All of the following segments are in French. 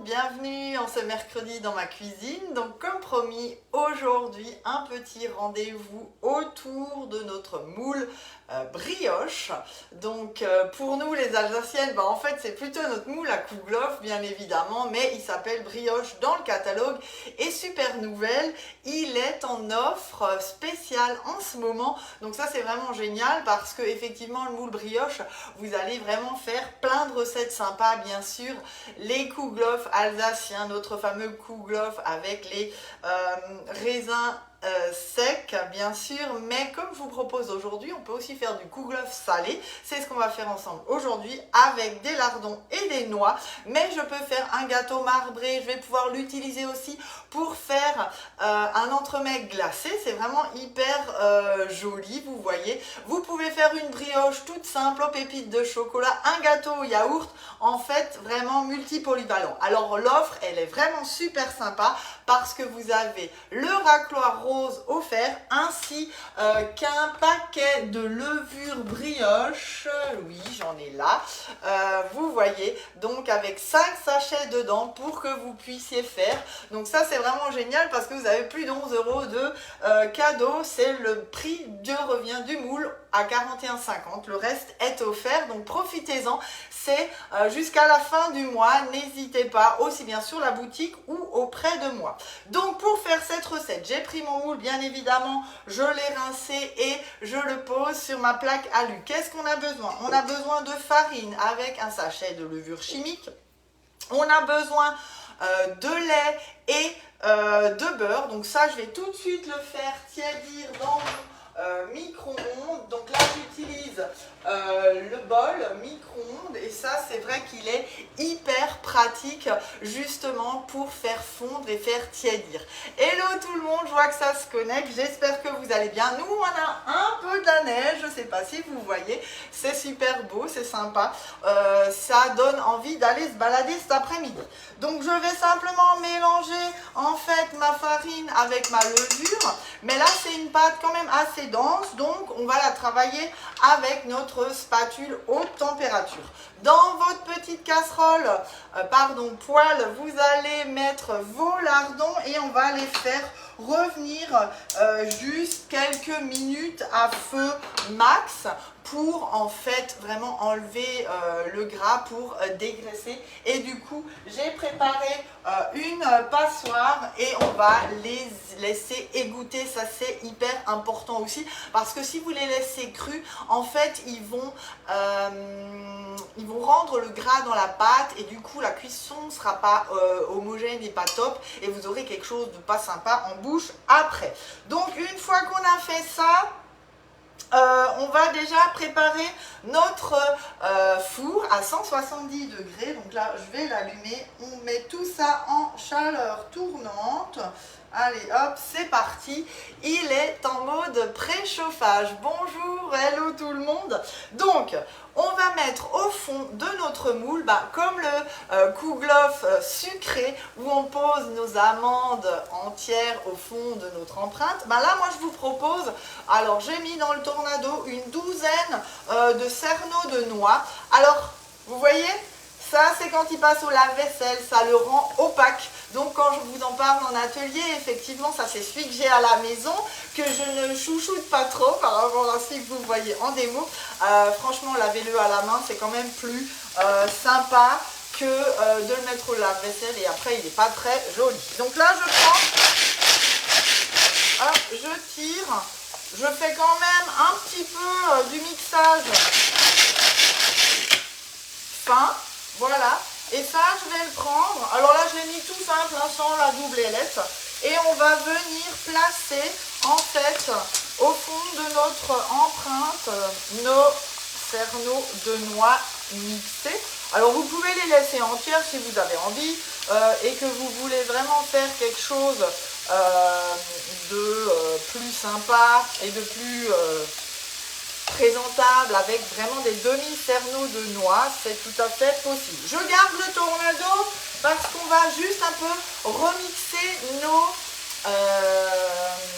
bienvenue en ce mercredi dans ma cuisine. Donc comme promis, aujourd'hui un petit rendez-vous autour de notre moule brioche. Donc pour nous les Alsaciennes, en fait c'est plutôt notre moule à Kouglof bien évidemment, mais il s'appelle brioche dans le catalogue. Et super nouvelle, il est en offre spéciale en ce moment. Donc ça c'est vraiment génial parce que effectivement le moule brioche, vous allez vraiment faire plein de recettes sympas, bien sûr. Les Kouglof alsaciens, notre fameux Kouglof avec les raisins secs bien sûr, mais comme je vous propose aujourd'hui, on peut aussi faire du Kouglof salé. C'est ce qu'on va faire ensemble aujourd'hui avec des lardons et des noix, mais je peux faire un gâteau marbré. Je vais pouvoir l'utiliser aussi pour faire un entremets glacé. C'est vraiment hyper joli, vous voyez. Vous pouvez faire une brioche toute simple aux pépites de chocolat, un gâteau au yaourt, en fait vraiment multi-polyvalent. Alors l'offre elle est vraiment super sympa parce que vous avez le racloir rose offert ainsi qu'un paquet de levure brioche. Oui, j'en ai là, vous voyez, donc avec 5 sachets dedans pour que vous puissiez faire. Donc ça c'est vraiment génial parce que vous avez plus de 11 € de cadeau. C'est le prix de revient du moule à 41,50 €. Le reste est offert, donc profitez-en. C'est jusqu'à la fin du mois. N'hésitez pas, aussi bien sur la boutique ou auprès de moi. Donc pour faire cette recette, j'ai pris mon moule, bien évidemment, je l'ai rincé et je le pose sur ma plaque alu. Qu'est-ce qu'on a besoin? On a besoin de farine avec un sachet de levure chimique. On a besoin de lait et de beurre. Donc ça, je vais tout de suite le faire tiédir dans mon micro-ondes. Donc là, j'utilise le bol micro-ondes et ça, c'est vrai qu'il est hyper pratique justement pour faire fondre et faire tiédir. Hello tout le monde, je vois que ça se connecte. J'espère que vous allez bien. Nous, on a un peu de la neige, je ne sais pas si vous voyez. C'est super beau, c'est sympa. Ça donne envie d'aller se balader cet après-midi. Donc, je vais simplement mélanger en fait ma farine avec ma levure. Mais là, c'est une pâte quand même assez dense, donc on va la travailler avec notre spatule haute température. Dans votre petite casserole, poêle, vous allez mettre vos lardons et on va les faire revenir juste quelques minutes à feu max pour en fait vraiment enlever le gras, pour dégraisser. Et du coup, j'ai préparé une passoire et on va les laisser égoutter. Ça c'est hyper important aussi parce que si vous les laissez crus, en fait ils vont rendre le gras dans la pâte et du coup la cuisson ne sera pas homogène et pas top et vous aurez quelque chose de pas sympa en bouche après. Donc une fois qu'on a fait ça, on va déjà préparer notre four à 170 degrés. Donc là, je vais l'allumer. On met tout ça en chaleur tournante. Allez, hop, c'est parti. Il est en mode préchauffage. Bonjour, hello tout le monde. Donc, on va mettre au fond de notre moule, comme le Kouglof sucré, où on pose nos amandes entières au fond de notre empreinte. Là, moi, je vous propose, alors j'ai mis dans le tornado une douzaine de cerneaux de noix. Alors, vous voyez, ça, c'est quand il passe au lave-vaisselle, ça le rend opaque. Donc, quand je vous en parle en atelier, effectivement, ça, c'est celui que j'ai à la maison, que je ne chouchoute pas trop par rapport à celui que vous voyez en démo. Franchement, lavez-le à la main, c'est quand même plus sympa que de le mettre au lave-vaisselle et après, il n'est pas très joli. Donc là, je prends, hop, je tire, je fais quand même un petit peu du mixage fin. Voilà, et ça je vais le prendre, alors là je l'ai mis tout simple, sans la double ailette, et on va venir placer en fait au fond de notre empreinte nos cerneaux de noix mixés. Alors vous pouvez les laisser entières si vous avez envie et que vous voulez vraiment faire quelque chose de plus sympa et de plus présentable avec vraiment des demi-cerneaux de noix, c'est tout à fait possible. Je garde le tornado parce qu'on va juste un peu remixer nos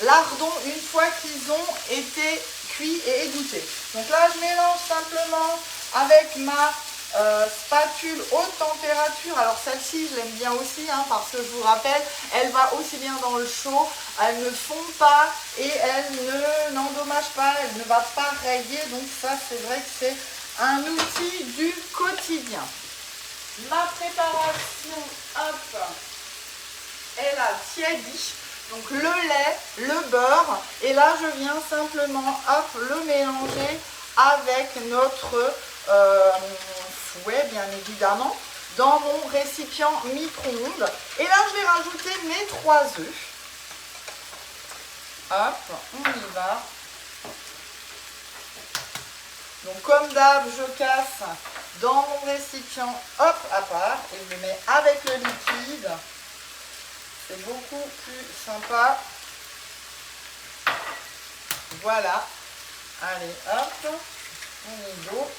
lardons une fois qu'ils ont été cuits et égouttés. Donc là, je mélange simplement avec ma spatule haute température. Alors celle-ci, je l'aime bien aussi, hein, parce que je vous rappelle, elle va aussi bien dans le chaud, elle ne fond pas et elle n'endommage pas, elle ne va pas rayer. Donc ça, c'est vrai que c'est un outil du quotidien. Ma préparation, hop, elle a tiédi. Donc le lait, le beurre, et là je viens simplement, hop, le mélanger avec notre fouet, bien évidemment, dans mon récipient micro-ondes. Et là je vais rajouter mes 3 œufs. Hop, on y va. Donc comme d'hab, je casse dans mon récipient, hop, à part, et je le mets avec le liquide. C'est beaucoup plus sympa. Voilà. Allez, hop, on y go.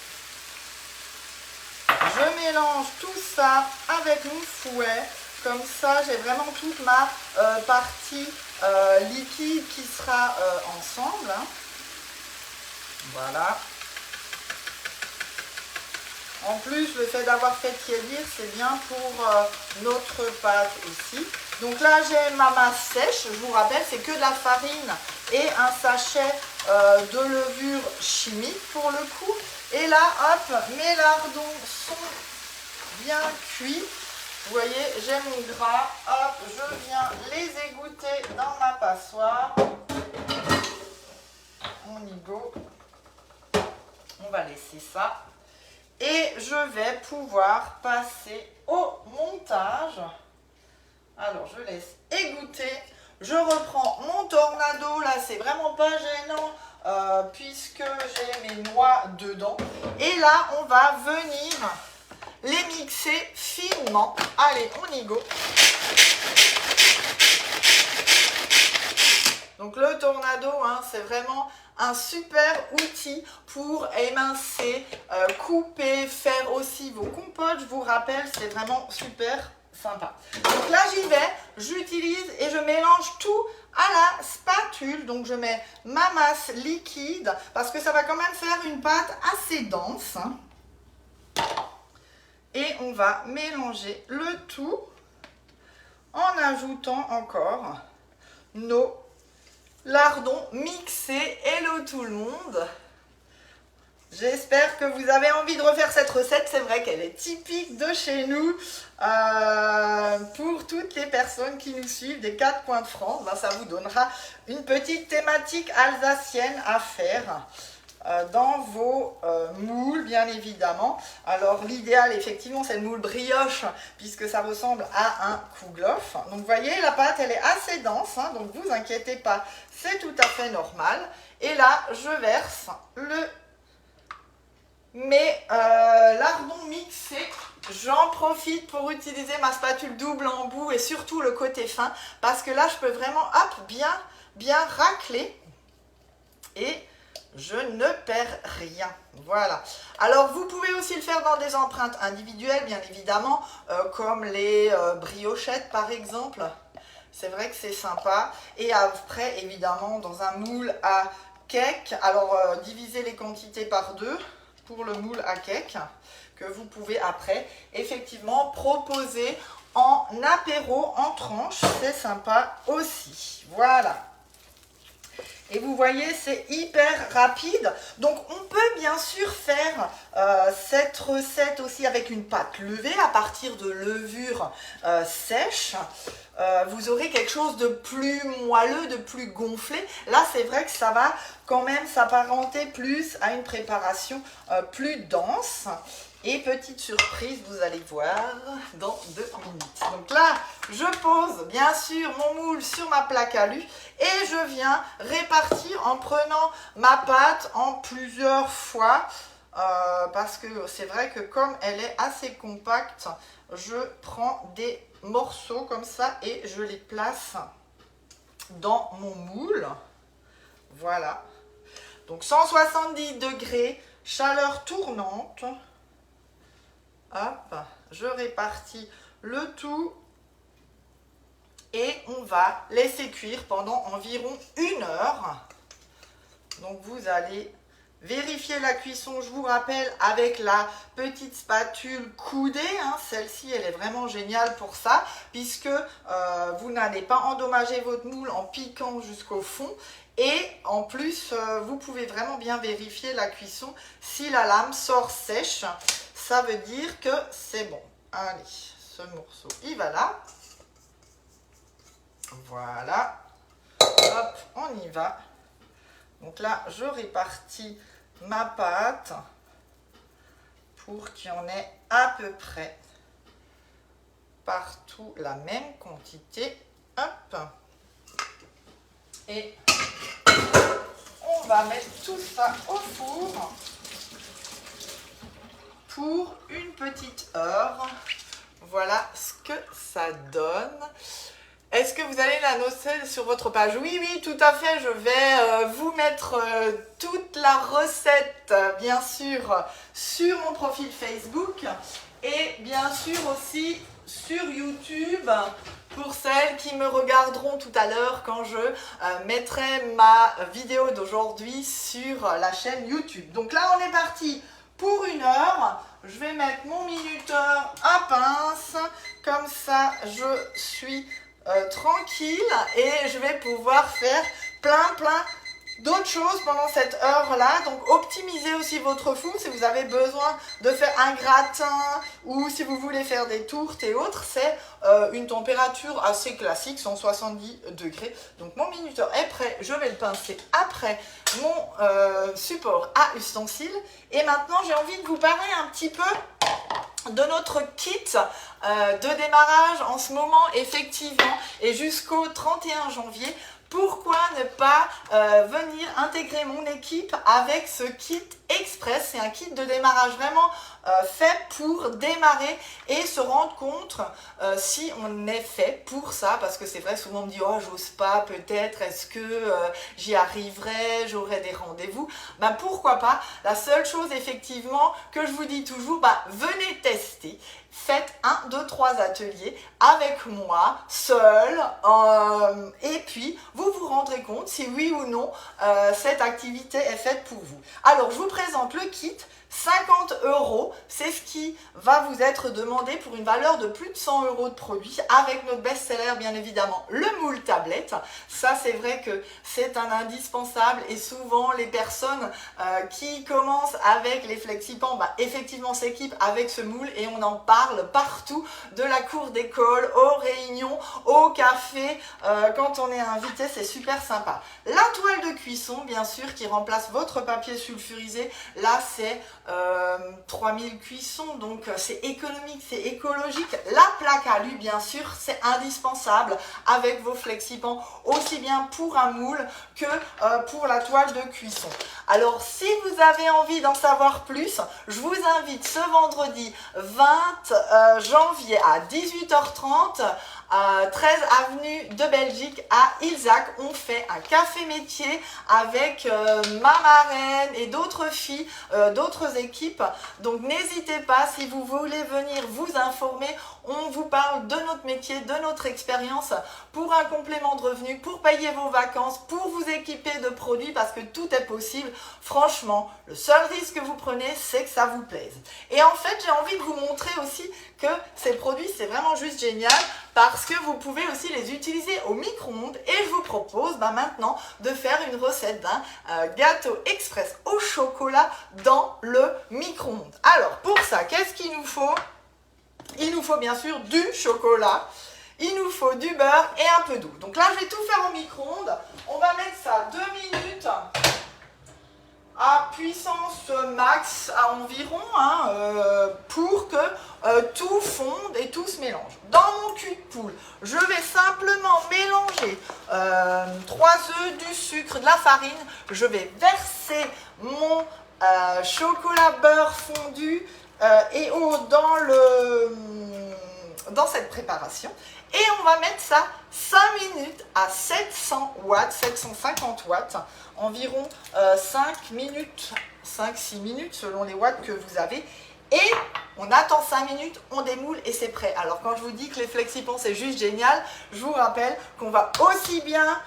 Je mélange tout ça avec mon fouet. Comme ça, j'ai vraiment toute ma partie liquide qui sera ensemble. Hein. Voilà. En plus, le fait d'avoir fait tiédir, c'est bien pour notre pâte aussi. Donc là, j'ai ma masse sèche. Je vous rappelle, c'est que de la farine et un sachet de levure chimique pour le coup. Et là, hop, mes lardons sont bien cuits. Vous voyez, j'ai mon gras. Hop, je viens les égoutter dans ma passoire. On y go. On va laisser ça. Et je vais pouvoir passer au montage. Alors, je laisse égoutter. Je reprends mon tornado. Là, c'est vraiment pas gênant puisque j'ai mes noix dedans. Et là, on va venir les mixer finement. Allez, on y go. Donc, le tornado, hein, c'est vraiment un super outil pour émincer, couper, faire aussi vos compotes. Je vous rappelle, c'est vraiment super sympa. Donc là, j'y vais, j'utilise et je mélange tout à la spatule. Donc, je mets ma masse liquide parce que ça va quand même faire une pâte assez dense. Et on va mélanger le tout en ajoutant encore nos lardons mixés. Hello tout le monde. J'espère que vous avez envie de refaire cette recette. C'est vrai qu'elle est typique de chez nous. Pour toutes les personnes qui nous suivent des 4 coins de France, ben, ça vous donnera une petite thématique alsacienne à faire dans vos moules, bien évidemment. Alors l'idéal, effectivement, c'est le moule brioche, puisque ça ressemble à un kouglof. Donc vous voyez, la pâte, elle est assez dense, hein, donc vous inquiétez pas, c'est tout à fait normal. Et là, je verse mes lardons mixés. J'en profite pour utiliser ma spatule double embout et surtout le côté fin, parce que là, je peux vraiment, hop, bien racler. Et je ne perds rien. Voilà. Alors, vous pouvez aussi le faire dans des empreintes individuelles, bien évidemment, comme les briochettes, par exemple. C'est vrai que c'est sympa. Et après, évidemment, dans un moule à cake. Alors, divisez les quantités par 2 pour le moule à cake, que vous pouvez après, effectivement, proposer en apéro, en tranches. C'est sympa aussi. Voilà. Et vous voyez, c'est hyper rapide. Donc, on peut bien sûr faire cette recette aussi avec une pâte levée à partir de levure sèche. Vous aurez quelque chose de plus moelleux, de plus gonflé. Là, c'est vrai que ça va quand même s'apparenter plus à une préparation plus dense. Et petite surprise, vous allez voir dans 2 minutes. Donc là, je pose bien sûr mon moule sur ma plaque à alu et je viens répartir en prenant ma pâte en plusieurs fois. Parce que c'est vrai que comme elle est assez compacte, je prends des morceaux comme ça et je les place dans mon moule. Voilà. Donc 170 degrés, chaleur tournante. Hop, je répartis le tout et on va laisser cuire pendant environ 1 heure. Donc vous allez Vérifiez la cuisson, je vous rappelle, avec la petite spatule coudée. Hein. Celle-ci, elle est vraiment géniale pour ça, puisque vous n'allez pas endommager votre moule en piquant jusqu'au fond. Et en plus, vous pouvez vraiment bien vérifier la cuisson. Si la lame sort sèche, ça veut dire que c'est bon. Allez, ce morceau, il va là. Voilà. Hop, on y va. Donc là, je répartis ma pâte pour qu'il y en ait à peu près partout la même quantité. Hop. Et on va mettre tout ça au four pour une petite heure. Voilà ce que ça donne. Est-ce que vous allez la noter sur votre page? Oui, oui, tout à fait. Je vais vous mettre toute la recette, bien sûr, sur mon profil Facebook et bien sûr aussi sur YouTube pour celles qui me regarderont tout à l'heure quand je mettrai ma vidéo d'aujourd'hui sur la chaîne YouTube. Donc là, on est parti pour une heure. Je vais mettre mon minuteur à pince. Comme ça, je suis tranquille et je vais pouvoir faire plein d'autres choses pendant cette heure-là. Donc optimisez aussi votre four si vous avez besoin de faire un gratin ou si vous voulez faire des tourtes et autres. C'est une température assez classique, 170 degrés. Donc mon minuteur est prêt, je vais le pincer après mon support à ustensiles. Et maintenant j'ai envie de vous parler un petit peu de notre kit de démarrage en ce moment, effectivement, et jusqu'au 31 janvier. Pourquoi ne pas venir intégrer mon équipe avec ce kit express? C'est un kit de démarrage vraiment fait pour démarrer et se rendre compte si on est fait pour ça, parce que c'est vrai, souvent on me dit oh j'ose pas, peut-être, est-ce que j'y arriverai, j'aurai des rendez-vous. Ben pourquoi pas? La seule chose effectivement que je vous dis toujours, venez tester. Faites 1, 2, 3 ateliers avec moi, seul, et puis vous vous rendrez compte si oui ou non cette activité est faite pour vous. Alors, je vous présente le kit. 50 €, c'est ce qui va vous être demandé pour une valeur de plus de 100 € de produit avec notre best-seller, bien évidemment, le moule tablette. Ça, c'est vrai que c'est un indispensable et souvent les personnes qui commencent avec les FlexiPans, effectivement s'équipent avec ce moule et on en parle partout, de la cour d'école, aux réunions, au café, quand on est invité, c'est super sympa. La toile de cuisson, bien sûr, qui remplace votre papier sulfurisé, là c'est 3000 cuissons, donc c'est économique, c'est écologique. La plaque alu, bien sûr, c'est indispensable avec vos FlexiPans, aussi bien pour un moule que pour la toile de cuisson. Alors, si vous avez envie d'en savoir plus, je vous invite ce vendredi 20 janvier à 18h30 13 avenue de Belgique à Ilzac. On fait un café métier avec ma marraine et d'autres filles, d'autres équipes. Donc n'hésitez pas, si vous voulez venir vous informer, on vous parle de notre métier, de notre expérience pour un complément de revenu, pour payer vos vacances, pour vous équiper de produits, parce que tout est possible. Franchement, le seul risque que vous prenez, c'est que ça vous plaise. Et en fait, j'ai envie de vous montrer aussi que ces produits, c'est vraiment juste génial, parce que vous pouvez aussi les utiliser au micro-ondes. Et je vous propose maintenant de faire une recette d'un gâteau express au chocolat dans le micro-ondes. Alors, pour ça, qu'est-ce qu'il nous faut? Il nous faut bien sûr du chocolat, il nous faut du beurre et un peu d'eau. Donc là, je vais tout faire au micro-ondes. On va mettre ça 2 minutes à puissance max à environ, pour que tout fonde et tout se mélange. Dans mon cul de poule, je vais simplement mélanger 3 œufs, du sucre, de la farine. Je vais verser mon chocolat beurre fondu et eau dans cette préparation. Et on va mettre ça 5 minutes à 700 watts, 750 watts, environ 5 minutes, 5-6 minutes selon les watts que vous avez. Et on attend 5 minutes, on démoule et c'est prêt. Alors quand je vous dis que les FlexiPan c'est juste génial, je vous rappelle qu'on va aussi bien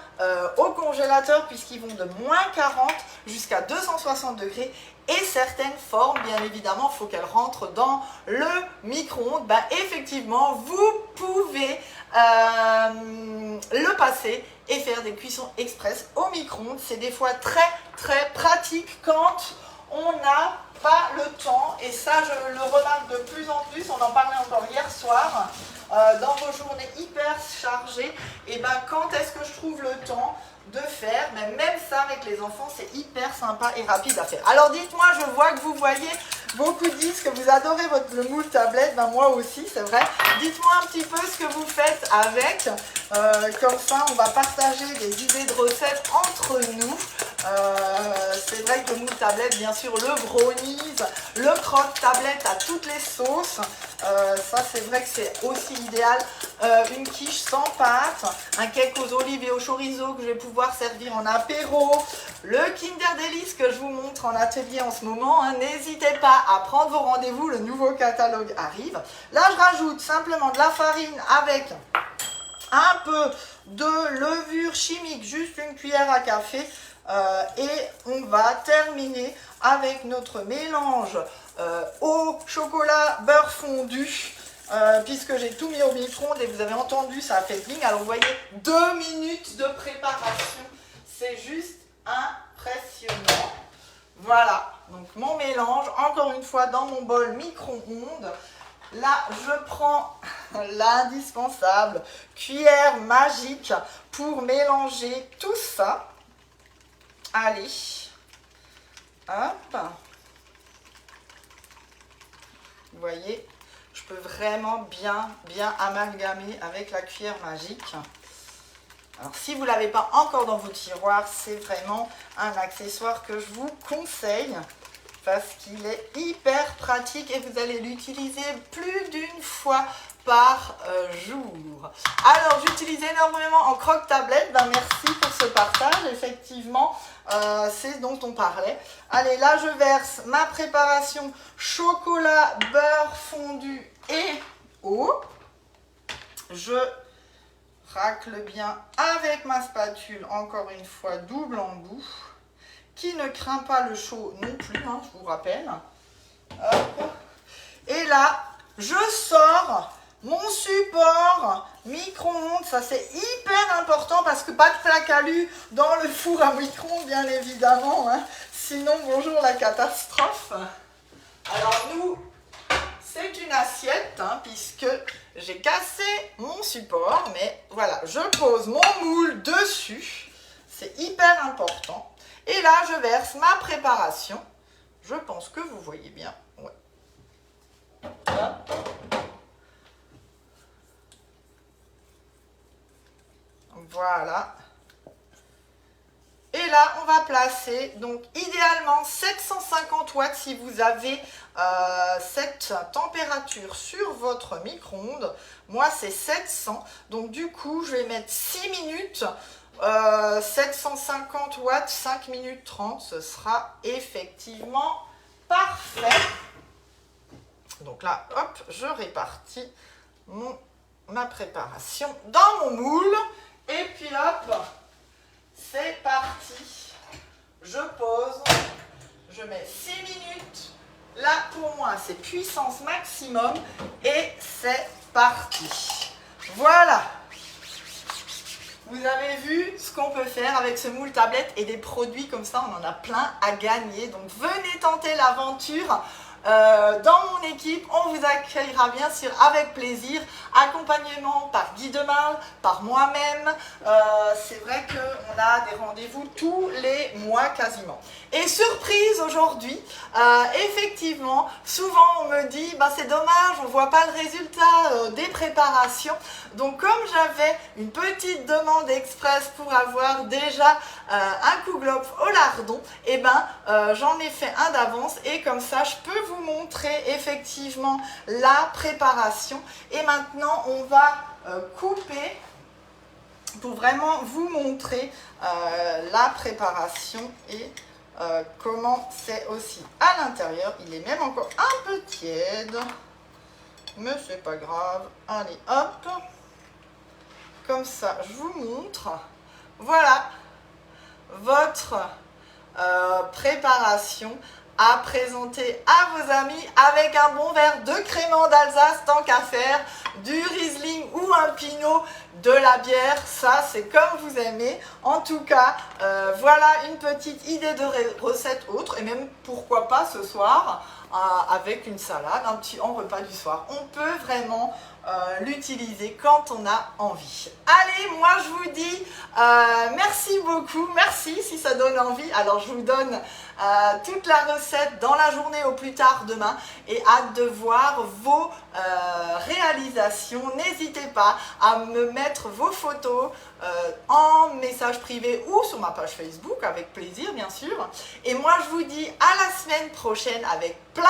au congélateur puisqu'ils vont de -40 jusqu'à 260 degrés. Et certaines formes, bien évidemment, il faut qu'elles rentrent dans le micro-ondes. Ben, effectivement, vous pouvez le passer et faire des cuissons express au micro-ondes. C'est des fois très pratique quand on n'a pas le temps. Et ça, je le remarque de plus en plus. On en parlait encore hier soir. Dans vos journées hyper chargées, et ben, quand est-ce que je trouve le temps de faire, mais même ça avec les enfants c'est hyper sympa et rapide à faire. Alors dites-moi, je vois que vous voyez, beaucoup disent que vous adorez le moule tablette, ben moi aussi c'est vrai. Dites-moi un petit peu ce que vous faites avec, comme ça on va partager des idées de recettes entre nous. C'est vrai que le moule tablette, bien sûr le brownies, le croque tablette à toutes les sauces, ça c'est vrai que c'est aussi idéal. Une quiche sans pâte, un cake aux olives et au chorizo que je vais pouvoir servir en apéro, le Kinder Delice que je vous montre en atelier en ce moment, hein. N'hésitez pas à prendre vos rendez-vous, le nouveau catalogue arrive. Là je rajoute simplement de la farine avec un peu de levure chimique, juste une cuillère à café, et on va terminer avec notre mélange au chocolat beurre fondu. Puisque j'ai tout mis au micro-ondes et vous avez entendu, ça a fait bling. Alors vous voyez, 2 minutes de préparation, c'est juste impressionnant. Voilà, donc mon mélange, encore une fois dans mon bol micro-ondes. Là, je prends l'indispensable cuillère magique pour mélanger tout ça. Allez, hop, vous voyez, je peux vraiment bien amalgamer avec la cuillère magique. Alors si vous ne l'avez pas encore dans vos tiroirs, c'est vraiment un accessoire que je vous conseille parce qu'il est hyper pratique et vous allez l'utiliser plus d'une fois par jour. Alors j'utilise énormément en croque-tablette, ben, merci pour ce partage, effectivement c'est ce dont on parlait. Allez, là je verse ma préparation chocolat, beurre fondu et eau. Je racle bien avec ma spatule, encore une fois double embout, qui ne craint pas le chaud non plus, hein, je vous rappelle. Hop. Et là, je sors mon support micro-ondes, ça c'est hyper important parce que pas de plaque alu dans le four à micro-ondes bien évidemment, hein. Sinon bonjour la catastrophe. Alors nous, c'est une assiette, hein, puisque j'ai cassé mon support, mais voilà, je pose mon moule dessus, c'est hyper important. Et là, je verse ma préparation. Je pense que vous voyez bien. Ouais. Voilà. Et là, on va placer, donc idéalement 750 watts si vous avez cette température sur votre micro-ondes. Moi, c'est 700. Donc du coup, je vais mettre 6 minutes. 750 watts, 5 minutes 30, ce sera effectivement parfait. Donc là, hop, je répartis ma préparation dans mon moule. Et puis hop, c'est parti. Je pose, je mets 6 minutes. Là, pour moi, c'est puissance maximum. Et c'est parti. Voilà. Vous avez vu ce qu'on peut faire avec ce moule tablette et des produits comme ça, on en a plein à gagner. Donc venez tenter l'aventure. Dans mon équipe, on vous accueillera bien sûr avec plaisir. Accompagnement par Guy Demarle, par moi-même. C'est vrai qu'on a des rendez-vous tous les mois quasiment. Et surprise aujourd'hui, effectivement, souvent on me dit bah, c'est dommage, on ne voit pas le résultat des préparations. Donc comme j'avais une petite demande express pour avoir déjà un kouglof au lardon, et ben j'en ai fait un d'avance et comme ça je peux vous montrer effectivement la préparation. Et maintenant on va couper pour vraiment vous montrer la préparation et comment c'est aussi à l'intérieur. Il est même encore un peu tiède, mais c'est pas grave. Allez, hop, comme ça, je vous montre. Voilà votre préparation à présenter à vos amis avec un bon verre de crément d'Alsace, tant qu'à faire, du Riesling ou un Pinot, de la bière, ça c'est comme vous aimez. En tout cas, voilà une petite idée de recette autre, et même pourquoi pas ce soir, avec une salade, un petit en repas du soir. On peut vraiment l'utiliser quand on a envie. Allez, moi je vous dis merci beaucoup, merci si ça donne envie. Alors je vous donne toute la recette dans la journée au plus tard demain, et hâte de voir vos réalisations. N'hésitez pas à me mettre vos photos en message privé ou sur ma page Facebook, avec plaisir bien sûr. Et moi je vous dis à la semaine prochaine avec plein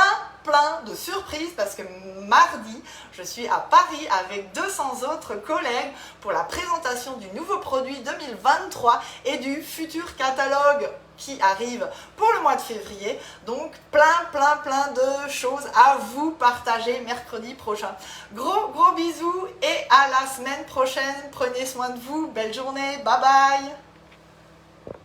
de surprises, parce que mardi je suis à Paris avec 200 autres collègues pour la présentation du nouveau produit 2023 et du futur catalogue qui arrive pour le mois de février. Donc plein de choses à vous partager mercredi prochain. Gros bisous et à la semaine prochaine. Prenez soin de vous. Belle journée. Bye bye.